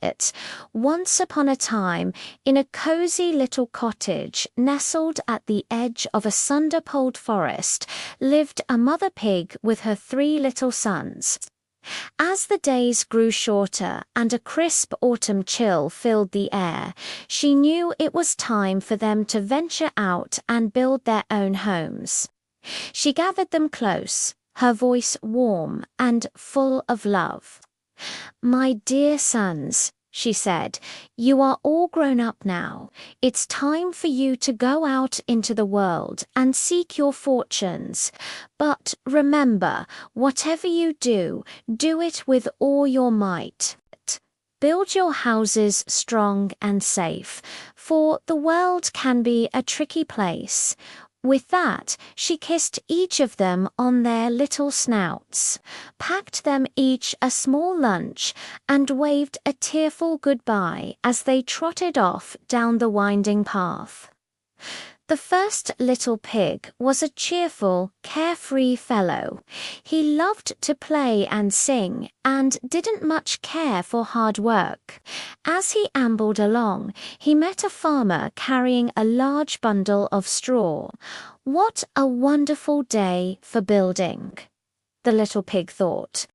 it. Once upon a time, in a cozy little cottage nestled at the edge of a cinder-poled forest, lived a mother pig with her 3 little sons. As the days grew shorter and a crisp autumn chill filled the air, she knew it was time for them to venture out and build their own homes. She gathered them close, her voice warm and full of love. "My dear sons," she said, "you are all grown up now. It's time for you to go out into the world and seek your fortunes. But remember, whatever you do, do it with all your might. Build your houses strong and safe, for the world can be a tricky place." With that, she kissed each of them on their little snouts, packed them each a small lunch, and waved a tearful goodbye as they trotted off down the winding path. The first little pig was a cheerful, carefree fellow. He loved to play and sing and didn't much care for hard work. As he ambled along, he met a farmer carrying a large bundle of straw. "What a wonderful day for building," the little pig thought.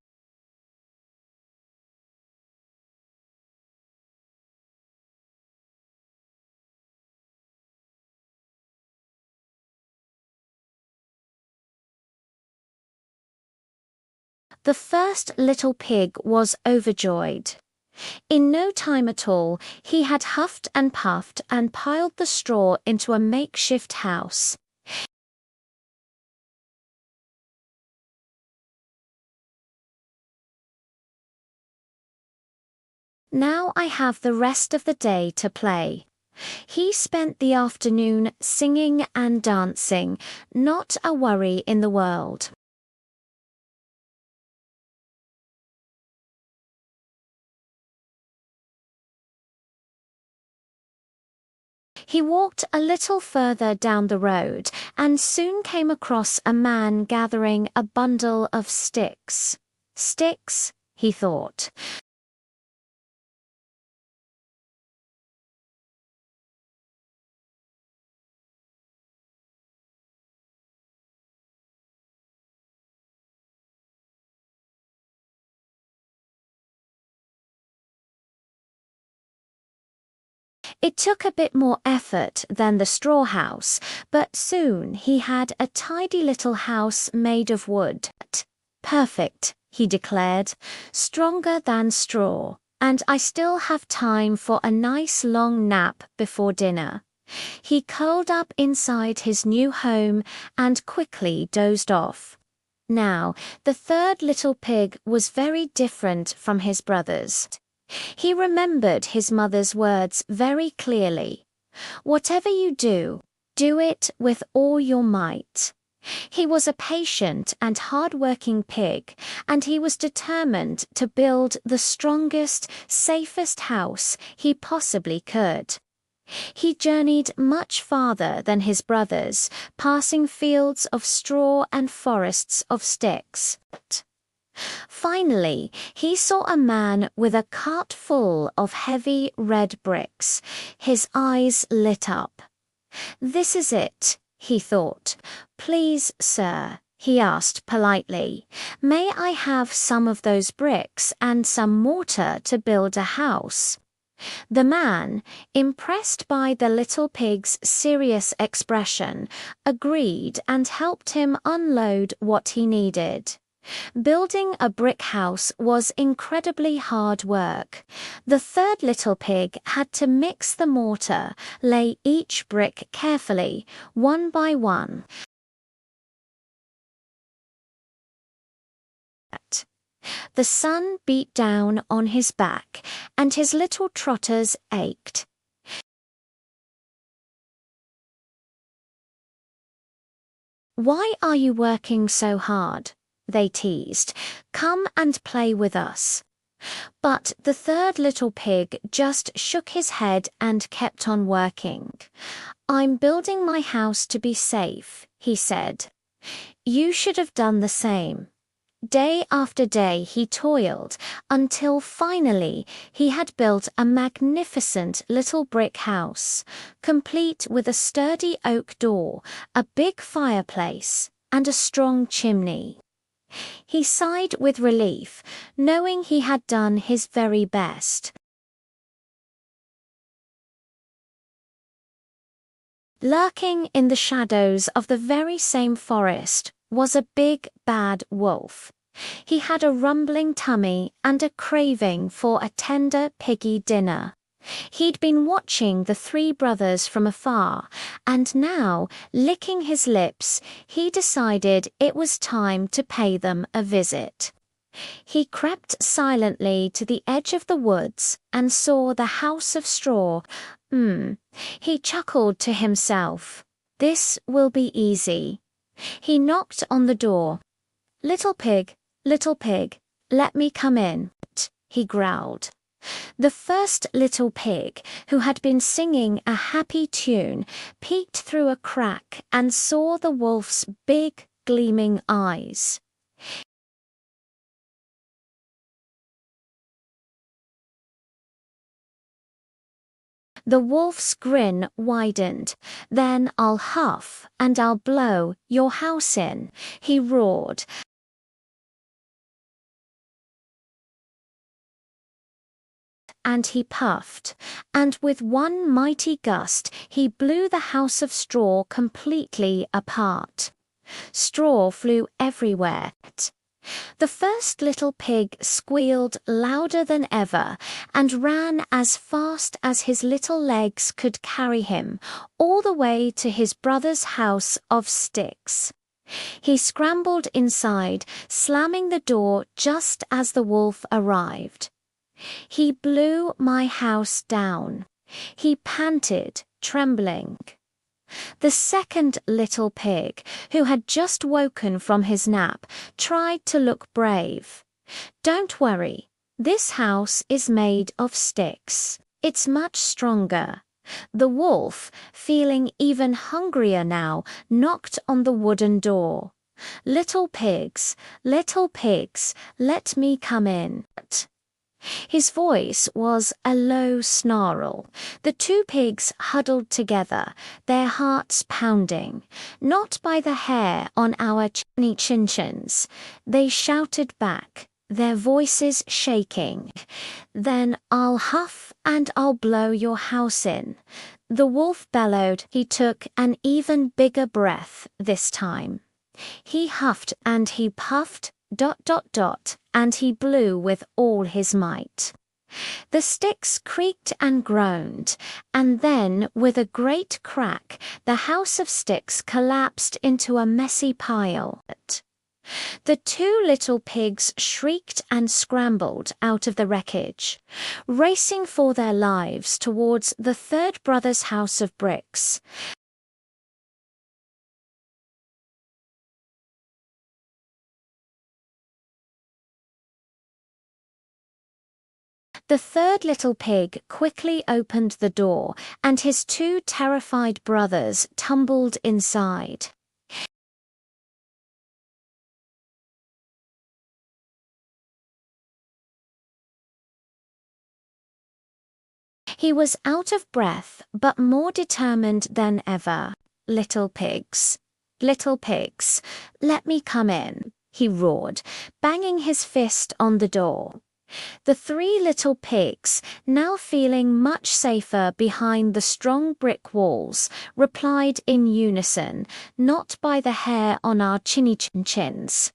The first little pig was overjoyed. In no time at all, he had huffed and puffed and piled the straw into a makeshift house. "Now I have the rest of the day to play." He spent the afternoon singing and dancing, not a worry in the world. He walked a little further down the road and soon came across a man gathering a bundle of sticks. "Sticks," he thought. It took a bit more effort than the straw house, but soon he had a tidy little house made of wood. "Perfect," he declared, "stronger than straw, and I still have time for a nice long nap before dinner." He curled up inside his new home and quickly dozed off. Now, the third little pig was very different from his brothers. He remembered his mother's words very clearly. "Whatever you do, do it with all your might." He was a patient and hard-working pig, and he was determined to build the strongest, safest house he possibly could. He journeyed much farther than his brothers, passing fields of straw and forests of sticks. Finally, he saw a man with a cart full of heavy red bricks. His eyes lit up. "This is it," he thought. "Please, sir," he asked politely, "may I have some of those bricks and some mortar to build a house?" The man, impressed by the little pig's serious expression, agreed and helped him unload what he needed. Building a brick house was incredibly hard work. The third little pig had to mix the mortar, lay each brick carefully, one by one. The sun beat down on his back, and his little trotters ached. "Why are you working so hard?" they teased. "Come and play with us." But the third little pig just shook his head and kept on working. "I'm building my house to be safe," he said. "You should have done the same. Day after day he toiled, until finally he had built a magnificent little brick house, complete with a sturdy oak door, a big fireplace, and a strong chimney. He sighed with relief, knowing he had done his very best. Lurking in the shadows of the very same forest was a big, bad wolf. He had a rumbling tummy and a craving for a tender piggy dinner. He'd been watching the three brothers from afar, and now, licking his lips, he decided it was time to pay them a visit. He crept silently to the edge of the woods and saw the house of straw. He chuckled to himself. This will be easy. He knocked on the door. Little pig, let me come in, he growled. The first little pig, who had been singing a happy tune, peeked through a crack and saw the wolf's big, gleaming eyes. The wolf's grin widened. Then I'll huff and I'll blow your house in, he roared. And he puffed, and with one mighty gust he blew the house of straw completely apart. Straw flew everywhere. The first little pig squealed louder than ever and ran as fast as his little legs could carry him, all the way to his brother's house of sticks. He scrambled inside, slamming the door just as the wolf arrived. He blew my house down. He panted, trembling. The second little pig, who had just woken from his nap, tried to look brave. Don't worry, this house is made of sticks. It's much stronger. The wolf, feeling even hungrier now, knocked on the wooden door. Little pigs, let me come in. His voice was a low snarl. The two pigs huddled together, their hearts pounding. Not by the hair on our chin-chins. They shouted back, their voices shaking. Then I'll huff and I'll blow your house in. The wolf bellowed. He took an even bigger breath this time. He huffed and he puffed, ... and he blew with all his might. The sticks creaked and groaned, and then, with a great crack, the house of sticks collapsed into a messy pile. The two little pigs shrieked and scrambled out of the wreckage, racing for their lives towards the third brother's house of bricks. The third little pig quickly opened the door, and his two terrified brothers tumbled inside. He was out of breath, but more determined than ever. Little pigs, let me come in, he roared, banging his fist on the door. The three little pigs, now feeling much safer behind the strong brick walls, replied in unison, not by the hair on our chinny-chins.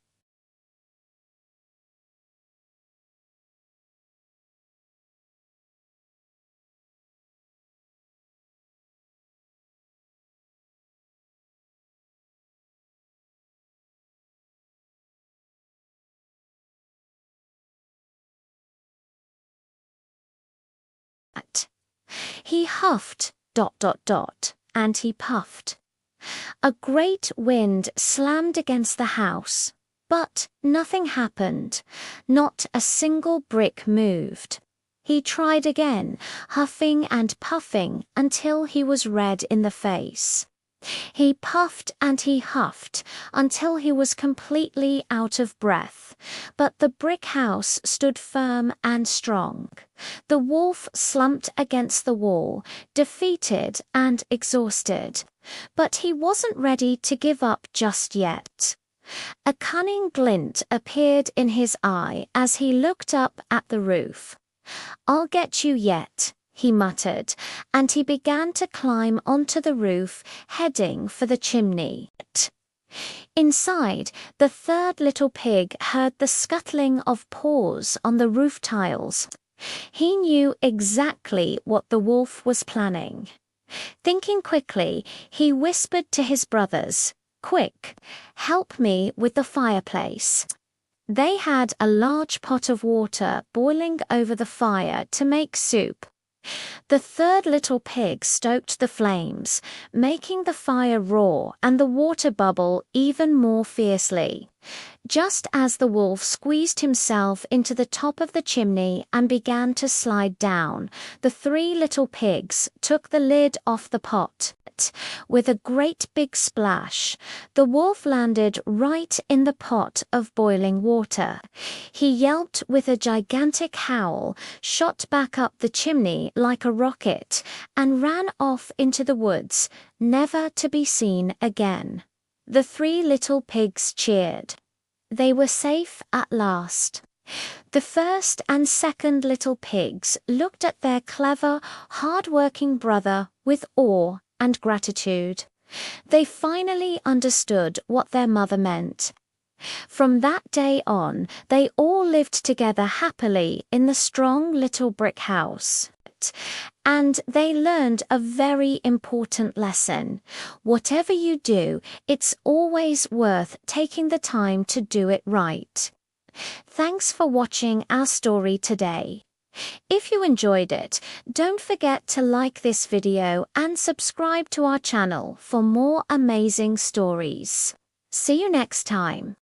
He huffed, ... and he puffed. A great wind slammed against the house, but nothing happened. Not a single brick moved. He tried again, huffing and puffing until he was red in the face. He puffed and he huffed until he was completely out of breath, but the brick house stood firm and strong. The wolf slumped against the wall, defeated and exhausted, but he wasn't ready to give up just yet. A cunning glint appeared in his eye as he looked up at the roof. "I'll get you yet," he muttered, and he began to climb onto the roof, heading for the chimney. Inside, the third little pig heard the scuttling of paws on the roof tiles. He knew exactly what the wolf was planning. Thinking quickly, he whispered to his brothers, "Quick, help me with the fireplace." They had a large pot of water boiling over the fire to make soup. The third little pig stoked the flames, making the fire roar and the water bubble even more fiercely. Just as the wolf squeezed himself into the top of the chimney and began to slide down, the three little pigs took the lid off the pot. With a great big splash, the wolf landed right in the pot of boiling water. He yelped with a gigantic howl, shot back up the chimney like a rocket, and ran off into the woods, never to be seen again. The three little pigs cheered. They were safe at last. The first and second little pigs looked at their clever, hard-working brother with awe and gratitude. They finally understood what their mother meant. From that day on, they all lived together happily in the strong little brick house. And they learned a very important lesson. Whatever you do, it's always worth taking the time to do it right. Thanks for watching our story today. If you enjoyed it, don't forget to like this video and subscribe to our channel for more amazing stories. See you next time.